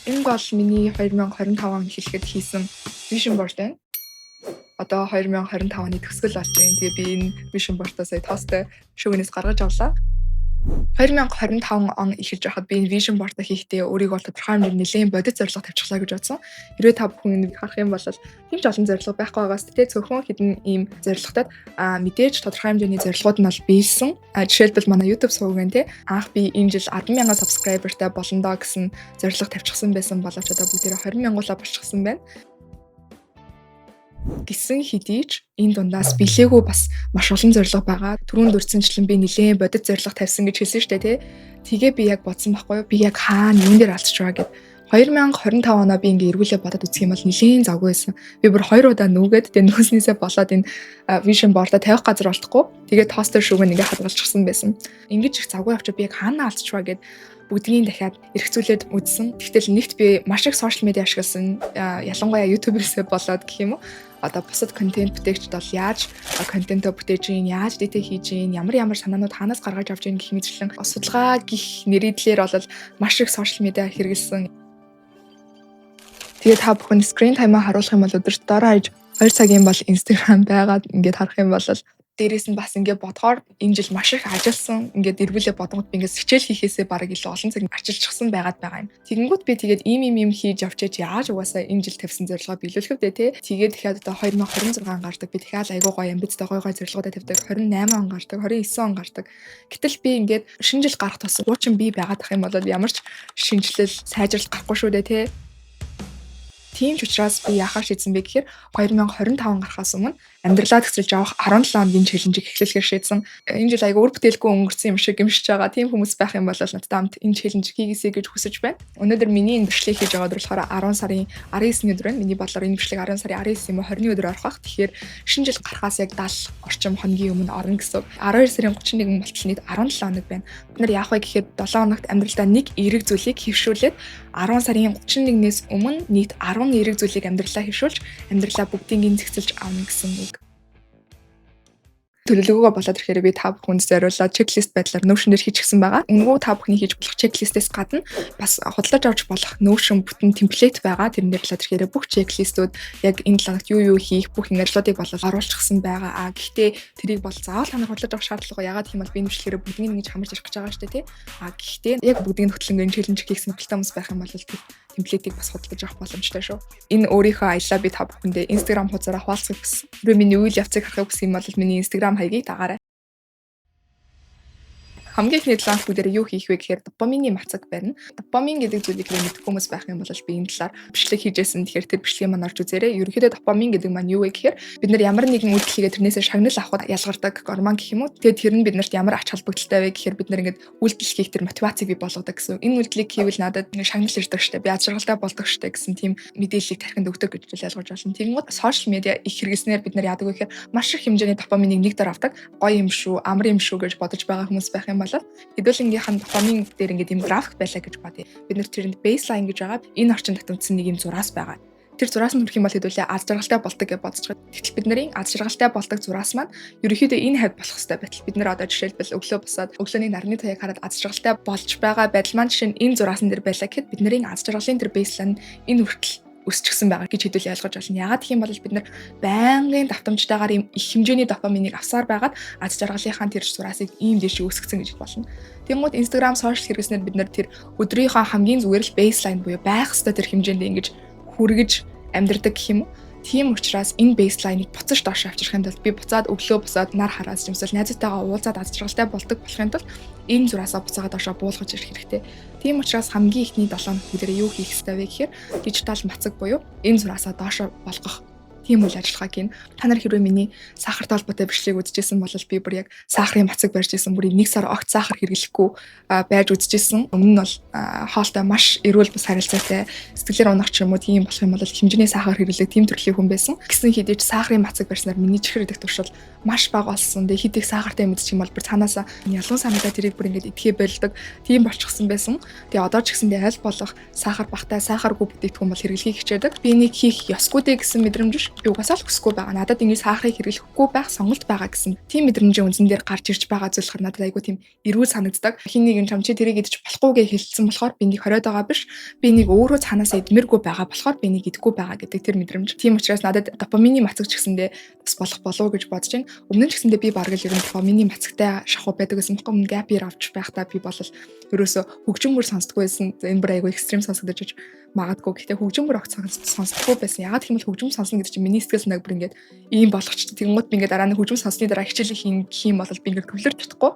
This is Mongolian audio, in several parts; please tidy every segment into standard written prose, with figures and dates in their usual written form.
Энэ бол миний 2025 он эхлэхэд хийсэн vision board байна. Одоо 2025 оны төгсгөл болж байна. Тэгээ би энэ vision board-аа сая тоостой шүүгнээс гаргаж авлаа. 2025 он эхэлж байхад би энэ vision board-аа хийхдээ өөрийгөө тодорхой хэмжээнд нэлээд бодит зорилго тавьчихлаа гэж бодсон. Хэрвээ та бүхэн харах юм бол тийм ч олон зорилго байхгүй байгаас тэ зөвхөн хэдэн ийм зорилготод мэдээж тодорхой хэмжээний зорилгууд нь бол биелсэн. Жишээлбэл манай YouTube сувгийн тэ анх би энэ жил 10,000 subscriberтай болно доо гэсэн зорилго тавьчихсан байсан боловч одоо бүгдээрээ 20,000-уулаа болчихсон байна. Гэсэн хэдий ч энэ дундаас билээгүй бас маш олон зорилго байгаа. Түрүүнд дурдсанчлан би нэлээд бодит зорилго тавьсан гэж хэлсэн шүү дээ тий. Тэгээ би яг бодсон байхгүй юу? Би яг хаана юун дээр алдчих вэ гэд 2025 оноо би ингээ эргүүлээ бодоод үзэх юм бол нэлээд завгүй байсан. Би бүр 2 удаа нүгэд тэгээ нөөснөөсөө болоод энэ vision board-а тавих газар болтохгүй. Тэгээ тостер шүүгэн ингээ хадгалчихсан байсан. Ингэж их завгүй авчаа би яг хаана алдчих вэ гэд бүгднийг дахиад эргцүүлээд үзсэн. Тэгтэл нэгт би маш их сошиал медиа ашигласан. Ялангуяа YouTube-ээс болоод гэх юм уу? Одоо бусад контент бүтээгчд бол яаж контентоо бүтээж ийн, яаж дэдэ хийж ийн, ямар санаанууд хаанаас гаргаж авч ийн гэх мэтлэн судалгаа гих нэрийдлэр бол маш их сошиал медиа хэрэгэлсэн. Тэгээд та бүхэн screen time-аа харуулах юм бол өдөрт дороо хаяж 2 цагийн бол Instagram байгаад ингээд харах юм бол дээрээс нь бас ингээд бодохоор энэ жил маш их ажилласан. Ингээд эргүүлээ бодгод би ингээд хичээл хийхээсээ бараг илүү олон цаг арчилчихсан байгаа юм. Тэгэнгүүт би тэгээд ийм хийж явчаач яаж угаасаа энэ жил тавьсан зорилгоо биелүүлэх вэ те. Тэгээд дахиад одоо 2026 гардаг. Би дахиад айгуу гоё амбицтай гоё зорилгоудаа тавьдаг. 28 он гардаг, 29 он гардаг. Гэтэл би ингээд шинэ жил гарах тус уучин би байгаад ах юм бол ямар ч шинжилэл сайжралт гарахгүй шүү дээ те. Тийм ч учраас би яхаар шийдсэн бэ гэхээр 2025 гарахаас өмнө амьдралаа төсөлж авах 17 хоногийн челленжийг эхлүүлэхээр шийдсэн. Энэ жил аяга үр бүтээлгүй өнгөрсөн юм шиг гэмшиж байгаа. Тийм хүмүүс байх юм бол надад хамт энэ челленж хийгээсэй гэж хүсэж байна. Өнөөдөр миний энэ бичлэгийг хийж байгаа болохоор 10 сарын 19-ний өдөр байна. Миний бодлоор энэ бичлэг 10 сарын 19 юм уу 20-ны өдөр орох бах. Тэгэхээр шинэ жил гарахаас яг 70 орчим хоногийн өмнө орно гэсэн. 12 сарын 31 болтол нийт 17 хоног байна. Бид нар яах вэ гэхээр 7 хоногт амьдралдаа нэг эерэг зүйлийг хэвшүүлээд 10 сарын 31-ээс өмнө нийт 10 эерэг зүйлийг амьдралаа хэвшүүлж амьдралаа бүгдийг зэгцэлж авна гэсэн үг. Төлөвлөгөөгөө болоод ирэхээр би та бүхэнд зориулаад чеклист байдлаар Notion дээр хийчихсэн байгаа. Үнгүү та бүхний хийж болох чеклистээс гадна бас худалдаж авч болох Notion бүтэн темплейт байгаа. Тэрнээр болоод ирэхээр бүх чеклистүүд яг энэ талаар юу хийх бүх ажлуудыг болоод оруулчихсан байгаа. Гэхдээ тэрийг бол заавал та нар худалдаж авах шаардлагагүй. Ягаад гэх юм бол би энэ бичлэгээр бүгднийг ингэж хамарч ирэх гэж байгаа шүү дээ тий. Гэхдээ яг бүгдийг хөтлөнгөө челленж хийх сонирхолтой хүмүүс байх юм бол темплейтийг бас худалдаж авах боломжтой шүү. Энэ өөрийнхөө аяллаа би та бүхэндээ Instagram хуудасаар хуваалцах гэсэн. Хэрвээ миний үйл явцыг харахыг хүсвэл юм бол миний Instagram хаягийг дагаарай. Хамгийн ихний талаас бүгдээр юу хийх вэ гэхээр допамины мацаг барина. Допамин гэдэг зүйлийг мэдэх хүмүүс байх юм бол би энэ талаар бичлэг хийжсэн. Тэгэхээр тэр бичлэгийг маань орж үзээрэй. Ерөнхийдөө допамин гэдэг маань юу вэ гэхээр бид нар ямар нэгэн үйлдэл хийгээд тэрнээсээ шагнал авахд ялгардаг гормон гэх юм уу. Тэгээд тэр нь биднэрт ямар ач холбогдолтой вэ гэхээр бид нар ингээд үйлдэл хийх тэр мотивацийг бий болгодог гэсэн. Энэ үйлдэлийг хийвэл надад шагнал ирдэг штэ. Би ажиргалтай болдог штэ гэсэн тийм мэдээллийг тархинд өгдөг гэж ялгаж байна. Тэгэнгүүт сошиал медиа их хэрэглэснээр бид нар яадаг вэ гэхээр маш их хэмжээний допаминыг нэг дор авдаг. Гоё юм шүү, амар юм шүү гэж бодож байгаа хүмүүс байх юм бол хэдүүлгийнхаа допамин дээр ингээд юм график байлаа гэж бодъё. Бид нар тэрэнд baseline гэж байгаа. Энэ орчинд татагдсан нэг юм зураас байгаа. Тэр зураас нь хүрэх юм бол хэдүүлээ аз жаргалтай болдог гэж бодож байгаа. Тэгтэл бид нарын аз жаргалтай болдог зураас маань ерөнхийдөө энэ хавьд болох хэрэгтэй байтал бид нар одоо жишээлбэл өглөө босоод өглөөний нарны туяаг хараад аз жаргалтай болж байгаа байдал маань жишээ нь энэ зураасан дээр байлаа гэхэд бид нарын аз жаргалын тэр baseline энэ хүртэл өсчихсэн байгаа гэж хэдүүл ялгаж байна. Ягаад гэх юм бол бид нар байнгын давтамжтайгаар ийм их хэмжээний допаминыг авсаар байгаад аз жаргалынхаа тэр зураасыг ийм дэш өсгсөн гэж болно. Тэгмүүд Instagram social хэрэгснээр бид нар тэр өдрийнхөө хамгийн зүгээр л baseline буюу байх ёстой тэр хэмжээнд ингэж хүргэж амьдрдаг гэх юм уу. Тийм учраас энэ baseline-ыг буцаж доош авчрахын тулд би буцаад өглөө босоод нар хараас юмсал найзтайгаа уулзаад аз жаргалтай болдог болохын тулд энэ зураасаа буцаагаа доошоо буулгаж ирэх хэрэгтэй. Тийм учраас хамгийн ихний 7 хоног бүгдээ юу хийх ёстой вэ гэхээр дижитал мацаг буюу энэ зураасаа доошоо болгох тийм үйл ажиллагааг хийн. Та нар хэрвээ миний сахартай холбоотой бичлэгийг үзчихсэн бол би бүр яг сахарын мацаг барьж исэн. Бүр 1 сар огт сахар хэрэглэхгүй байж үзчихсэн. Өмнө нь бол хоолтой маш эрүүл бас харилцаатай сэтгэлээр унах ч юм уу тийм болох юм бол хэмжээний сахар хэрэглэх тийм төрлийн хүн байсан. Гэсэн хэдий ч сахарын мацаг барьснаар миний чихэр идэх туршил маш бага болсон. Тэгээ хидих сахартай мэдчих юм бол бүр цаанаасаа ялган санагдаа тэрийг бүр ингээд идэхээ болдог. Тийм болчихсон байсан. Тэгээ одоо ч гэсэндээ аль болох сахар багтай сахаргүй бүтээгдэхүүн бол хэрэглэхийг хичээдэг. Би нэг хийх ёсгүй дээ гэсэн мэдрэмж би угаасаа л хүсэхгүй байгаа. Надад ингэ сахарыг хэрэглэхгүй байх сонголт байгаа гэсэн тийм мэдрэмжийн үндсэн дээр гарч ирж байгаа зүйл болохоор надад айгүй тийм эрүүл санагддаг. Хин нэгэн чам чи тэрийг идэж болохгүйгээ хэлсэн болохоор би энийг хориод байгаа биш. Би энийг өөрөө цаанаасаа идмэргүй байгаа болохоор би энийг идэхгүй байгаа гэдэг тэр мэдрэмж. Тийм учраас надад допамины мацаг ч гэсэндээ бас болох болов гэж бодож байна. Өмнө нь ч гэсэндээ би бараг л ер нь допамины мацагтай шахуу байдаг гэсэн юм. Gap year авч байхдаа би бол ерөөсө хөгжмөр сонсдоггүй байсан. Энэ бүр айгүй экстрим сонсогдож магадгүй. Гэхдээ хөгжмөр огт сонсдоггүй байсан. Ягаад гэвэл хөгжим сонсно гэдэг чинь миний сэтгэл санааг бүр ингээд ийм болгоч. Тэгэнгუთ би ингээд дараа нь хөгжим сонссны дараа хичээл хийх юм бол би ингээд төвлөрч чадахгүй.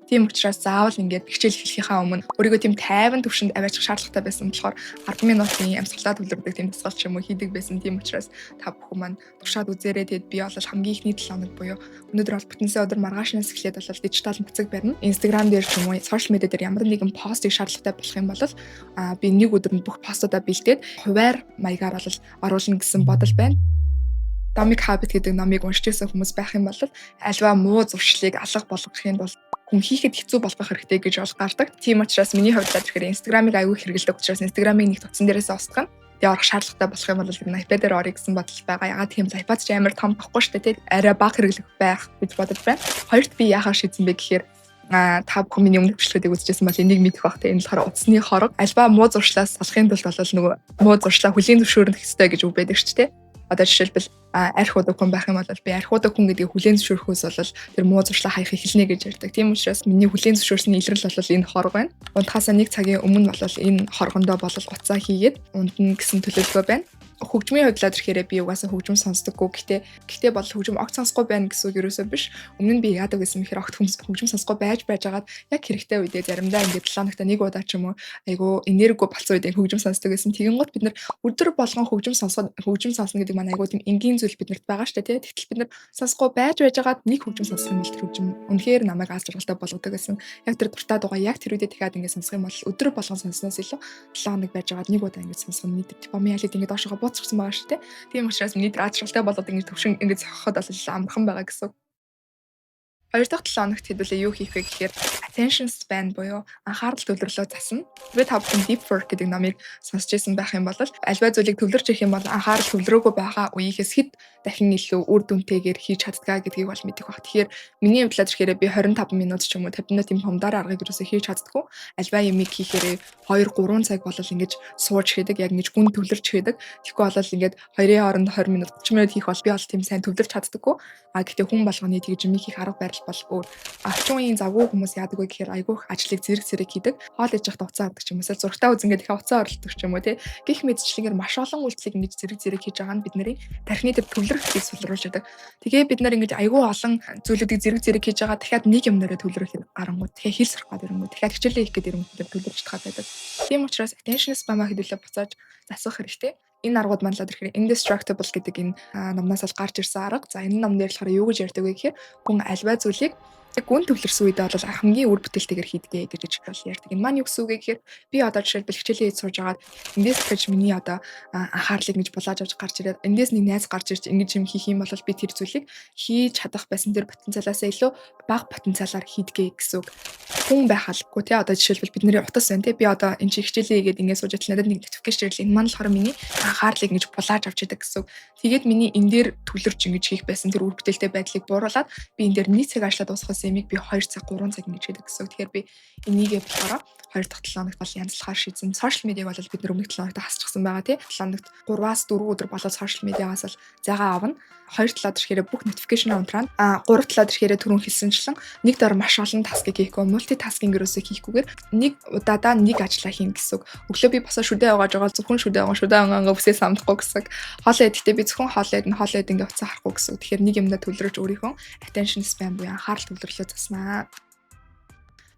Тийм учраас заавал ингээд хичээл хэлхийнхаа өмнө өөрийгөө тийм тайван төвшөнд аваачих шаардлагатай байсан болохоор 10 минутын амьсгалаа төвлөрдөг тийм тусгал ч юм уу хийдэг байсан. Тийм учраас та бүхэн маань туршаад үзээрэй. Тэгэд би бол хамгийн ихний 7 хоног буюу өнөөдөр бол бүтэнсээ өдөр маргаашнаас эхлээд бол дижитал мацаг барина. Instagram дээр ч юм уу сошиал медиа дээр ямар нэгэн постыг шаардлагатай болох юм бол би нэг өдөрөнд бүх постуудаа бэлдээд хуваар маягаар бол оруулна гэсэн бодол байна. Atomic Habit гэдэг номыг уншиж байсан хүмүүс байх юм бол альва муу зуршлыг алга болгохын бол хүн хийхэд хэцүү болгох хэрэгтэй гэж бол гардаг. Тийм учраас миний хувьд тэгэхээр Instagram-ыг аягүй хэрэглэдэг учраас Instagram-ыг нэг утсан дээрээс устгах нь тэгээ орох шаардлагатай болох юм бол энэ iPad дээр орё гэсэн бодол байгаа. Ягаад тийм л iPad ч амар том баггүй шүү дээ. Арай бага хэрэглэх байх гэж бодож байна. Хоёрт би яахаар шийдсэн бэ гэхээр та бүхэн миний өмнөх бичлэгүүдийг үзчихсэн бол энийг мэдэх бах те энэ болохоор утасны хорог альва муу зуршлаас салахын тулд бол нөгөө муу зуршлаа хүлийн зөвшөөрөх хэрэгтэй гэж үг байдаг шүү дээ. Одоо жишээлбэл арх удаг хүн байх юм бол би арх удаг хүн гэдгийг хүлээн зөвшөөрөхөөс бол тэр муу зуршлаа хаях эхэлнэ гэж ярьдаг. Тийм учраас миний хүлээн зөвшөөрсний илрэл бол энэ хорог байна. Унтахаасаа 1 цагийн өмнө бол энэ хоргондоо бол уцаа хийгээд унтна гэсэн төлөвлөгөө байна. Хөгжмийн хувьд ирэхээр би угаасаа хөгжим сонсдоггүй. Гэхдээ бол хөгжим огт сонсохгүй байна гэсэн үг ерөөсөө биш. Өмнө нь би яадаг гэсэн мэхээр огт хөгжим сонсохгүй байжгаад яг хэрэгтэй үедээ заримдаа ингээд 7 хоногт нэг удаа ч юм уу айгу энергигүй болцсон үедээ хөгжим сонсдог гэсэн. Тэгэнгუთ бид нар өдөр болгон хөгжим сонсно гэдэг маань айгу тийм энгийн зүйл биднэрт байгаа шүү дээ. Тэгтэл бид нар сонсохгүй байжгаад нэг хөгжим сонсох юм бол тэр хөгжим үнэхээр намайг аз жаргалтай болгодог гэсэн. Яг тэр дуртай дугаа яг тэр үедээ дахиад ингээд сонсох юм бол өдөр болгон сонсноос илүү 7 хоног байжгаад нэг удаа ингээд сонсох нь нийт допамин ялид ингээд доошоо буцчихсан байгаа шүү дээ. Тийм учраас миний аз жаргалтай болоод ингэж төвшин ингэж зохиход бол амархан байгаа гэсэн. Хоёр дахь 7 хоногт хэдүүлээ юу хийх вэ гэхээр attention span буюу анхаарал төвлөрлөө засна. Тэгээд та бүхэн deep work гэдэг номыг сонсч ирсэн байх юм бол альва зүйлийг төвлөрч ирэх юм бол анхаарал төвлөрөөгүй байгаа үеийнхээс хэд дахин илүү үр дүнтэйгээр хийж чаддгаа гэдгийг бол мэдэх баг. Тэгэхээр миний хувьд ирэхээр би 25 минут ч юм уу 50 минутын помдаар аргыг юусоо хийж чаддаггүй. Альва юмыг хийхээр 2-3 цаг бол ингэж сууж хийдэг, яг ингэж гүн төвлөрч хийдэг. Тэгэхгүй бол ингэж 2-ын хооронд 20 минут 30 минут хийх бол би бол тийм сайн төвлөрч чаддаггүй. Гэхдээ хүн болгоны тэгж юм хийх арга барил бол өөр. Орчин үеийн завгүй хүмүүс яадаг вэ гэхээр айгүйх ажлыг зэрэг хийдэг. Хоол иж явахад уцаа ордог ч юм уу, зургтаа үзэнгээ дахиад уцаа орлдог ч юм уу тий. Гэх мэтчлэгээр маш олон үйлчлэг ингэж зэрэг хийж байгаа нь бидний тархины төв төвлөрөхийг сулруулж байдаг. Тэгээ бид нар ингэж айгүй олон зүйлүүдийг зэрэг хийж байгаа дахиад нэг юмнаараа төвлөрөх гарангууд тэгэхээр хэл сурах гэдэг юм уу. Дахиад хичээлээ хийх гэдэг юм уу төвлөрч чадах байдаг. Тийм учраас attention span-аа хэдүүлээ буцааж засах хэрэгтэй. Энэ аргууд манлаад ирэхээр indestructible гэдэг энэ номнаас л гарч ирсэн арга. За энэ ном дээр болохоор юу гэж ярьдаг вэ гэхээр хүн альва зүйлийг яг гүн төвлөрсөн үедээ бол хамгийн үр бүтээлтэйгээр хийдгээ гэж бол ярьдаг. Энэ маань юу гэсэн үг вэ гэхээр би одоо жишээлбэл хичээлээ хийж сууж агаад эндээс гэж миний одоо анхаарлыг ингэж булааж авч гарч ирээд эндээс нэг найз гарч ирж ингэж юм хийх юм бол би тэр зүйлийг хийж чадах байсан тэр потенциалаасаа илүү бага потенциалаар хийдгээ гэсэн үг. Хүн байх албагүй тий одоо жишээлбэл бидний утас байна тий би одоо энэ чи хичээлээ хийгээд ингэж сууж байгаа надад нэг notification ирлээ. Энэ маань болохоор миний анхаарлыг ингэж булааж авч идэг гэсэн үг. Тэгээд миний энэ дээр төвлөрч ингэж хийх байсан тэр үр бүтээлтэй байдлыг бууруулад би энэ дээр нэг цаг ажиллаад дуусгасан эмийг би 2 цаг 3 цаг ингэж хийдэг гэсэн. Тэгэхээр би энийгээ болохоор 2 дахь 7 хоногт бол янзлахаар шийдсэн. Сошиал медиаг бол бид өмнөх 7 хоногт хасчихсан байгаа тий. 7 хоногт 3-аас 4 өдөр болоод сошиал медиагаас л зайгаа авна. 2 талаад ирэхээр бүх notification унтраана. 3 талаад ирэхээр түрүүн хэлсэнчлэн нэг дор маш олон таскыг хийхгүй, multitasking ерөөсөө хийхгүйгээр нэг удаадаа нэг ажлаа хийн гэсэн. Өглөө би босоо шүдэ явааж байгаа зөвхөн шүдэ авангаа бүсээ самдахгүй гэсэн. Хоолоо идэхдээ би зөвхөн хоолоо идэн уцаа харахгүй гэсэн. Тэгэхээр нэг юмдаа төвлөрөж өөрийнхөө attention span буюу анхаарал төвлөрлөө заснаа.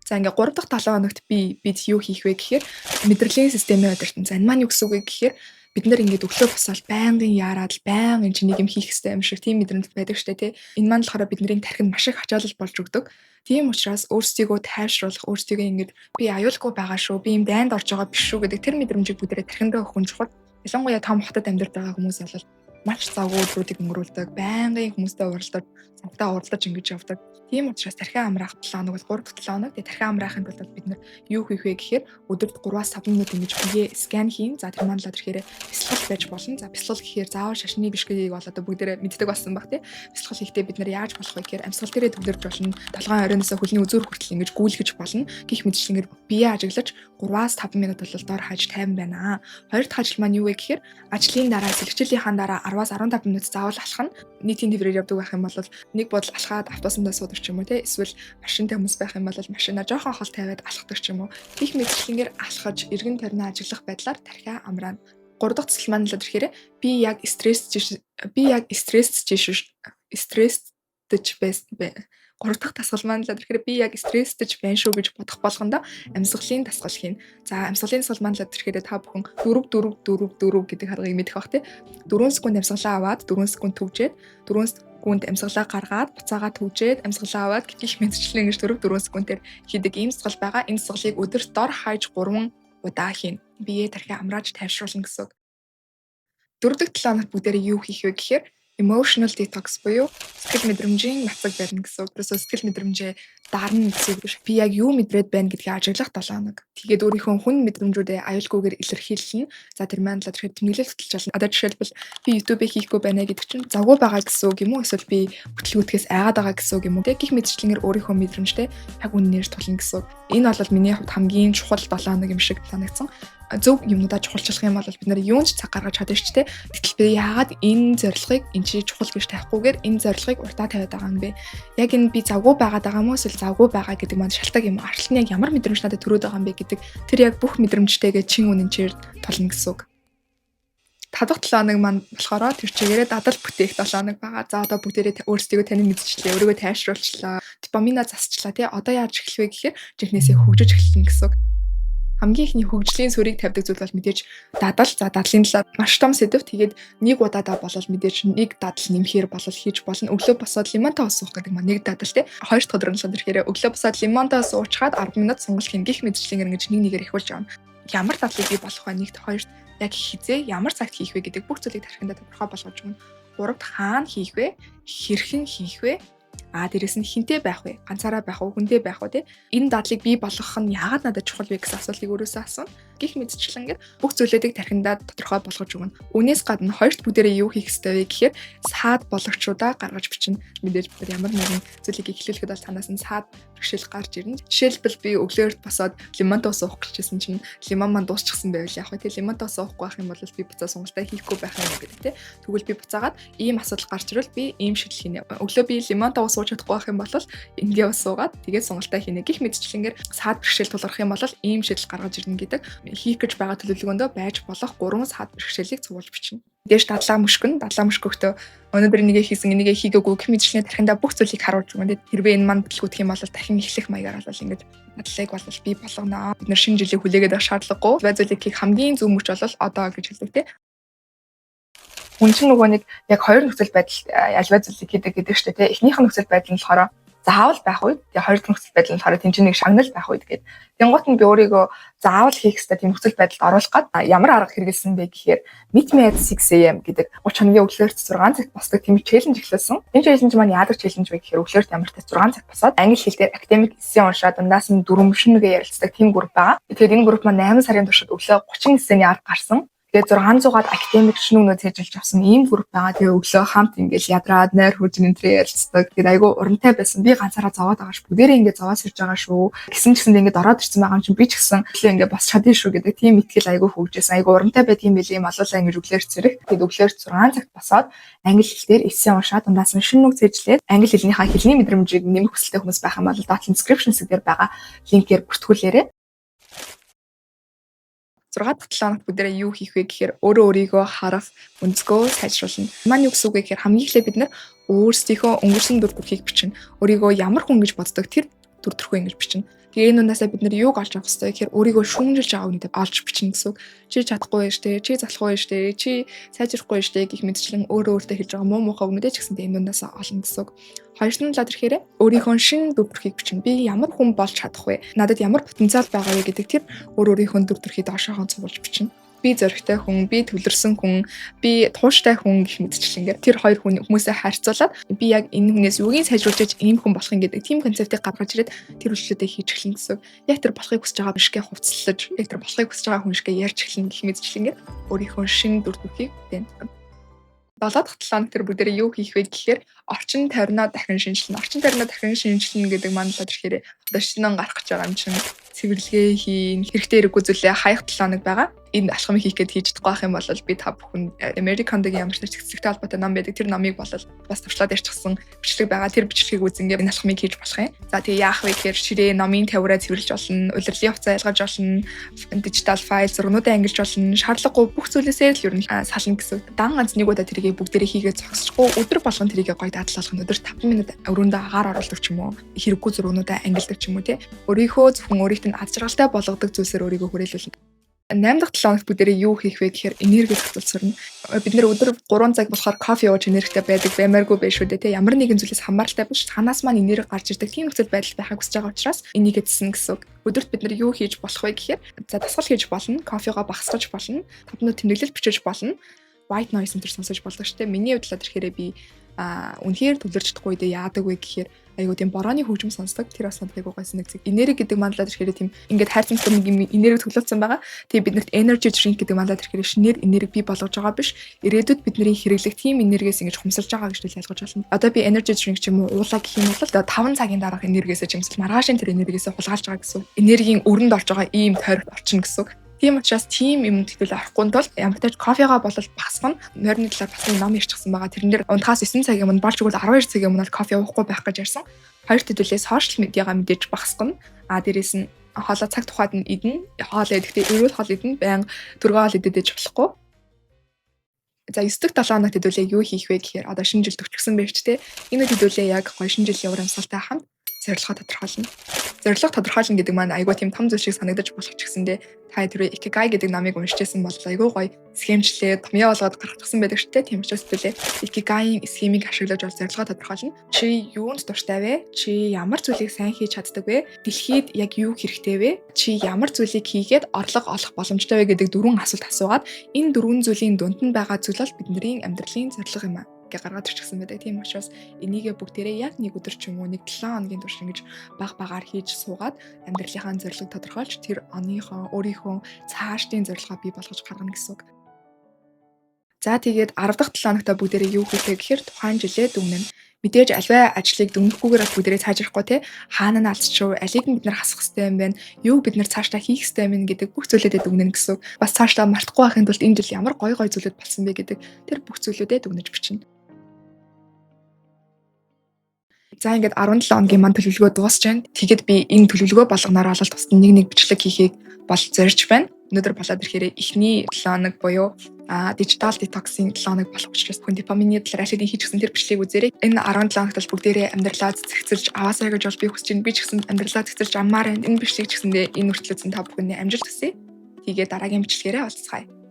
За ингээ 3 дахь 7 хоногт бид юу хийх вэ гэхээр мэдрэлийн системийн удирдан. За энэ маань юу гэсэн үг вэ гэхээр бид нар ингээд өглөө босоод байнгын яараад байнгын чинь нэг юм хийх хэрэгтэй юм шиг тийм мэдрэмж байдаг штэ тий. Энэ маань болохоор бидний тархинд маш их ачаалал болж өгдөг. Тийм учраас өөрсдийгөө тайвшруулах, өөрсдийгөө ингээд би аюулгүй байгаа шүү, би юм дайнд орж байгаа биш шүү гэдэг тэр мэдрэмжийг бүгдээрээ тархиндаа өгөх нь чухал. Ялангуяа том хотод амьдарч байгаа хүмүүс бол маш завгүй өдрүүдийг өнгөрүүлдэг, байнгын хүмүүстэй уулздаг, цамтаа уурлаж ингэж явдаг. Тийм учраас тархиа амраах 7 хоног бол 3 дахь 7 хоног. Тэгээ тархиа амраахын тулд бид нар юу хийх вэ гэхээр өдөрт 3-5 минут ингэж биеэ скан хийн. За тэр маань л тэгэхээр бясалгал байж болно. За бясалгал гэхээр заавал шашны бишкийг бол одоо бүгдээрээ мэддэг болсон баг тий. Бясалгал хийхдээ бид нар яаж болох вэ гэхээр амьсгал дээрээ төвлөрж болно. Толгойн оройноос хөлний үзүүр хүртэл ингэж гүйлгэж болно. Гэх мэтчлэнгээр биеэ ажиглаж 3-5 минут бол доор хаяж тайван байна. Хоёр дахь ажил маань юу вэ гэхээр ажлын дараа сэлгэжлийнхаа дараа 10-15 минут заавал алхах нь нийтийн тэмдэгтээр явдаг байх юм бол нэг бодол алхаад автобусандаа суудаг ч юм уу тий эсвэл машинтай хүмүүс байх юм бол машинаа жоохон хол тавиад алхдаг ч юм уу гих мэтчлэнгээр алхаж эргэн тойрноо ажиглах байдлаар тархиа амраана. 3 дахь цэцэл маань л тэгэхээр би яг стресстэй 3 дахь дасгал маань л тэгэхээр би яг стресстэй байна шүү гэж бодох болгондоо амьсгалын дасгал хийн. За амьсгалын дасгал маань л тэгэхээр та бүхэн 4 гэдэг харгыг мэдэх бах тий. 4 секунд амьсгалаа аваад 4 секунд төгжээд 4 секунд амьсгалаа гаргаад буцаага төгжээд амьсгалаа аваад гэх мэтчлэн ингэж 4 секундээр хийдэг ийм дасгал байгаа. Энэ дасгалыг өдөрт дор хаяж 3 удаа хийн. Биеэ тархиа амрааж тайвшруулна гэсэн. 4 дахь 7 хоногт бүгдээрээ юу хийх вэ гэхээр emotional detox буюу сэтгэл мэдрэмжийн нацаг барина гэсэн. Өөрөөсөө сэтгэл мэдрэмжээ дарна гэсэн үг биш. Би яг юу мэдрээд байна гэдгийг ажиглах 7 хоног. Тэгээд өөрийнхөө хүн мэдрэмжүүдээ аюулгүйгээр илэрхийлнэ. За тэр маань л тэгэхээр тэмдэглэл хөтлөж болно. Одоо жишээлбэл би YouTube-ийг хийхгүй байна гэдэг чинь завгүй байгаа гэсэн үг юм уу? Эсвэл би бүтлгүүтгэс айгаад байгаа гэсэн үг юм уу? Тэг гих мэтчлэнгээр өөрийнхөө мэдрэмжтэй яг үнээр тулна гэсэн үг. Энэ бол миний хувьд хамгийн чухал 7 хоног юм шиг санагдсан. Зөв юмудаа чухалчлах юм бол бид нар юунд ч цаг гаргаж чадна шүү дээ. Тэгтэл би яагаад энэ зорилгыг энэ чи чухал гэж тавихгүйгээр энэ зорилгыг уртаа тавиад байгаа юм бэ? Яг энэ би завгүй байгаад байгаа юм уу эсвэл завгүй байгаа гэдэг маань шалтгаан юм. Арчил нь яг ямар мэдрэмж надад төрөөд байгаа юм бэ гэдэг тэр яг бүх мэдрэмжтэйгээ чин үнэнчээр толно гэсэн үг. 5 дахь 7 хоног маань болохоор тэр чигээрээ дадал бүтээх 7 хоног байгаа. За одоо бүгдээрээ өөрсдийгөө танин мэдчихлээ, өөрийгөө тайвшруулчлаа, допамина засчлаа тий. Одоо яаж эхлэв гэхээр жинхнээсээ хөгжиж эхэлнэ гэсэн үг. Хамгийн ихний хөгжлийн сүрийг тавьдаг зүйл бол мэдээж дадал. За дадлын талаар маш том сэдв. Тэгээд нэг удаадаа болол мэдээж нэг дадал нэмэхээр болол хийж болно. Өглөө босоод лимонтой ус уух гэдэг маань нэг дадал тий. Хоёр дахь өдөр нь ирэхээр өглөө босоод лимонтой ус уучгаад 10 минут сонголт хийн гих мэтчлэнгээр ингэж нэг нэгээр ихүүлж явна. Ямар дадлыг бий болох вэ? Нэгт хоёрт яг хизээ ямар цагт хийх вэ гэдэг бүх зүйлийг тархиндаа тодорхой болгож өгнө. 3-т хаана хийх вэ? Хэрхэн хийх вэ? Дээрэс нь хинтээ байх вэ? Ганцаараа байх уу? Хүндээ байх уу? Энэ дадлыг бий болгох нь яагаад надад чухал вэ гэсэн асуултыг өөрөөсөө асууна. Гэх мэтчлэнгээр бүх зүйлүүдийг тархиндаа тодорхой болгож өгнө. Үүнээс гадна хоёрт бүгдээрээ юу хийх ёстой вэ гэхээр саад болгочудаа гаргаж бичнэ. Мэдээж бид ямар нэгэн зүйлийг эхлүүлэхэд бол танаас нь саад бэрхшээл гарч ирнэ. Жишээлбэл би өглөөрт босоод лимонтой ус уух гэжсэн чинь лимон маань дуусчихсан байвал яг хөө лимонтой ус уухгүй байх юм бол би буцаа сонголтоо хийхгүй байх юм гэдэг тий. Тэгвэл би буцаагаад ийм асуудал гарч ирвэл би ийм шийдэл хийнэ. Өглөө би лимонтой ус ууж чадахгүй байх юм бол энгийн ус уугаад тэгээд сонголтоо хийнэ. Гэх мэтчлэнгээр саад бэрхшээл тулгарх юм бол ийм шийдэл гаргаж ирнэ гэдэг хийх гэж байгаа төлөвлөгөөндөө байж болох 3 саад бэрхшээлийг цугуулж бичнэ. Дээш дадлаа мөшгөхдөө өнөөдөр нэгэ хийсэн энийгээ хийгээгүй гэх мэтчлэнээр тархиндаа бүх зүйлийг харуулж өгнө. Хэрвээ энэ маань бүтлгүүтэх юм бол дахин эхлэх маягаар бол ингэж дадлыг бол бий болгоно. Бид нар шинэ жилийг хүлээгээд байх шаардлагагүй. Бай зүйлийг хийх хамгийн зөв мөч бол одоо гэж хэлдэг тий. Хүн чинь нөгөө нэг яг хоёр нөхцөл байдал альва зүйлийг хийдэг гэдэг шүү дээ тий. Эхнийх нь нөхцөл байдал нь болохоор заавал байх үед тэгээ хоёр дахь нөхцөл байдал нь болохоор тэнцэн нэг шагнал байх үед гэдэг. Тэнгуут нь би өөрийгөө заавал хийх ёстой тийм нөхцөл байдалд оруулах гад ямар арга хэрэгэлсэн бэ гэхээр Meet Me at 6 AM гэдэг 30 хоногийн өглөөрт 6 цагт босдог тийм челленж эхлүүлсэн. Энэ челленж маань яадаг челленж вэ гэхээр өглөөрт ямартай 6 цагт босоод англи хэл дээр академик эссе уншаад дундаас нь 4 шүнгээ ярилцдаг тийм групп байгаа. Тэгэхээр энэ групп маань 8 сарын туршид өглөө 30 эссений арга гарсан. Тэгээ 600-аад академик шинүүнөө цээжилж авсан ийм групп байгаа. Тэгээ өглөө хамт ингээл ядраад нойр хүжин энтрээ ярилцдаг. Тэгээд айгүй урамтай байсан. Би ганцаараа зовоод байгаа ш. Бүгдээрээ ингээд зовоос ирж байгаа шүү. Гэсэн чигсэнд ингээд ороод ирсэн байгаа юм чинь би ч гэсэн өглөө ингээд босч чадсан шүү гэдэг тийм итгэл айгүй хөгжижсэн. Айгүй урамтай байт юм билий малуулаа ингээд өглөөр цэрэг. Тэгээд өглөөр 6 цагт босоод англи хэл дээр эссе уншаад дундаас нь шинүүг цээжлээд англи хэлнийхаа хэлний мэдрэмжийг нэмэх хүсэлтэй хүмүүс байх юм бол dot description дээр байгаа линкээр бүртгүүлээрэй. 6 дахь 7 хоногт бүгдээрээ юу хийх вэ гэхээр өөрийгөө харах, өнцгөө сайжруулна. Маань юу гэсэн үг вэ гэхээр хамгийн эхлээд бид нар өөрсдийнхөө өнгөрсөн дүр төрхийг бичнэ. Өөрийгөө ямар хүн гэж боддог тэр дүр төрхөө ингэж бичнэ. Тэгээ энэ унаасаа бид нар юуг олж авах хэрэгтэй гэхээр өөрийгөө шүүмжилж байгаа үнэтэй олж бичнэ гэсэн үг. Чи чадахгүй байж тээ, чи залахгүй байж тээ, чи сайжрахгүй байж тээ гэх мэтчлэн өөртөө хэлж байгаа муу мухай үнэтэй ч гэсэн энэ унаасаа олно гэсэн үг. Хоёр нь л ирэхээр өөрийнхөө шин дүр төрхийг бичнэ. Би ямар хүн болж чадах вэ? Надад ямар потенциал байгаа вэ гэдэг тэр өөрийнхөө дүр төрхийг доошоогоо цугуулж бичнэ. би зоригтой хүн, би төвлөрсөн хүн, би тууштай хүн гэх мэтчлэн тэр хоёр хүмүүсээ харьцуулаад би яг энэ хүнээс юугийн сайжруулж чаж ийм хүн болох юм гэдэг тийм концептыг гаргаж ирээд тэр үйлчлүүдээ хийж эхлэн гэсэн. Яг тэр болохыг хүсэж байгаа бишгээ хувцлаж, яг тэр болохыг хүсэж байгаа хүн шигээ ярьж эхлэн гэх мэтчлэн өөрийнхөө шин дүр төрхийг байна. 7 дахь 7 тэр бүгдээ юу хийх вэ гэхээр орчин тойрноо дахин шинжилнэ. Орчин тойрноо дахин шинжилнэ гэдэг маань л тэгэхээр одоо шинэн гарах гэж байгаа юм чинь цэвэрлэгээ хийн, хэрэгтэй хэрэггүй зүйлээ хаях 7 хоног байгаа. Энэ алхам хийх гээд хийж чадахгүй байх юм бол би та бүхэн American-даг ямар ч цэцэгтэй холбоотой ном байдаг. Тэр номыг бол бас туршлаад ярьчихсан бичлэг байгаа. Тэр бичлэгийг үзэнгээ энэ алхамыг хийж болох юм. За тэгээ яах вэ гэхээр ширээ номын тавираа цэвэрлж болно, улирлын хувцас ялгаж болно, дижитал файл зургуудаа ангилж болно. Шаардлагагүй бүх зүйлээсээ л ер нь сална гэсэн. Дан ганц нэг удаа тэрийг бүгдээрээ хийгээд зогсчихгүй өдөр болгон тэрийг гоё дадлалах нь өдөр 5 минут өрөөндөө агаар оруулдаг ч юм уу. Хэрэггүй зургуудаа ангилдаг ч юм уу тий. Өөрийнхөө зөвхөн өөрийгт нь аз жаргалтай болгодог зүйлсээр өөрийгөө хүрээлүүлнэ. 8 дахь 7 хоногт бүгдээрээ юу хийх вэ гэхээр энерги зохицуулсарна. Бид нэр өдөр 3 цаг болохоор кофе ууж энергитэй байдаг баймааргүй байх шүү дээ тий. Ямар нэгэн зүйлээс хамааралтай биш танаас маань энерги гарч ирдэг тийм нөхцөл байдал байхыг хүсэж байгаа учраас энийг эзэн гэсэн үг. Өдөрт бид нар юу хийж болох вэ гэхээр за дасгал хийж болно, кофегоо багасгаж болно, 5 минут тэмдэглэл бичиж болно. White noise энэ сонсож болдог шүү дээ. Миний хувьд л тэрхээрээ би үнэхээр төвлөрч чадахгүй үедээ яадаг вэ гэхээр айгуу тийм борооны хөгжим сонсдог. Тэр бас надад айгуу гойсон нэг зэг. Энерги гэдэг манлаа тэрхээрээ тийм ингээд хайрцагтай нэг юм энерги төлөвлөсөн байгаа. Тэгээ биднэрт energy drink гэдэг манлаа тэрхээрээ шинээр энерги бий болгож байгаа биш. Ирээдүйд бидний хэрэглэх тийм энергиэс ингэж хумсарж байгаа гэж ойлгож байна. Одоо би energy drink ч юм уу уулаа гэх юм бол 5 цагийн дараах энергиэс чимсэл маргаашийн тэр энергиэс хулгайлж байгаа гэсэн. Энергийн өрөнд орж байгаа ийм тойрог орчин гэсэн. Тийм учраас тийм юм төлөвлөл авахгүй тул ямар ч кофегоо болол багасгах нь нойрны талаар бас нэг ном ярьчихсан байгаа. Тэрнээр унтахаас 9 цагийн өмнө болж игэл 12 цагийн өмнө кофе уухгүй байх гэж ярьсан. Хоёр төдөлөө сошиал медиагаа мэдээж багасгах нь. Дээрээс нь хоолой цаг тухайд нь идэнэ. Хоол идэхдээ эрүүл хоол идэнэ. Байнга төргөө хоол идэж болохгүй. За 9 дахь 7 хоногт хэдүүлээ юу хийх вэ гэхээр одоо шинэ жил төгсгсөн байж тээ. Энэ хэдүүлээ яг гоё шинэ жилийн урам амсгалтай хамт зорилгоо тодорхойлно. Зорилго тодорхойлно гэдэг маань айгүй тийм том зүйл шиг санагдаж болох ч гэсэндээ та тэр Ikigai гэдэг намыг уншижсэн бол айгүй гоё схемчлээ томьёо болгоод гаргачихсан байдаг шүү дээ. Тийм учраас хэдүүлээ Ikigai-ийн схемийг ашиглаж бол зорилгоо тодорхойлно. Чи юунд дуртай вэ? Чи ямар зүйлийг сайн хийж чаддаг вэ? Дэлхийд яг юу хэрэгтэй вэ? Чи ямар зүйлийг хийгээд орлого олох боломжтой вэ гэдэг 4 асуулт асуугаад энэ 4 зүйлийн дунд нь байгаа зүйл бол бидний амьдралын зорилго юм аа гаргаад ирчихсэн байдаг. Тийм учраас энийгээ бүгдээрээ яг нэг өдөр ч юм уу нэг 7 хоногийн турш ингэж багаар хийж суугаад амьдралынхаа зорилгыг тодорхойлж тэр оныхоо өөрийнхөө цаашдын зорилгоо бий болгож гаргана гэсэн үг. За тэгээд 10 дахь 7 хоногт бүгдээрээ юу хийх вэ гэхээр тухайн жилээ дүгнэнэ. Мэдээж альваа ажлыг дүнхгүйгээр бүгдээрээ сайжрахгүй те хаана нь алдчихв, алийг нь бид нар хасах хэрэгтэй юм байна, юу бид нар цаашдаа хийх хэрэгтэй юм гэдэг бүх зүйлүүдэд дүгнэнэ гэсэн. Бас цаашдаа мартахгүй байхын тулд энэ жил ямар гоё зүйлүүд болсон бэ гэдэг тэр бүх зүйлүүдэд дүгнэж бичнэ. За ингээд 17 хоногийн маань төлөвлөгөө дуусч байна. Тэгээд би энэ төлөвлөгөө болгоноор бол тусад нэг бичлэг хийхийг бол зорж байна. Өнөөдөр болоод ирэхээр эхний 7 хоног буюу дижитал детоксийн 7 хоног болох учраас хүн допамины талаар ашиглан хийчихсэн тэр бичлэгийг үзээрэй. Энэ 17 хоногт бол бүгдээрээ амьдралаа цэцгэлж аваасаа гэж бол би хүсэж байна. Би ч гэсэн амьдралаа цэцгэлж аммаар байна. Энэ бичлэг ч гэсэндээ энэ үртлээсэн та бүхэнд амжилт хүсье. Тэгээд дараагийн бичлэгээрээ уулзцгаая.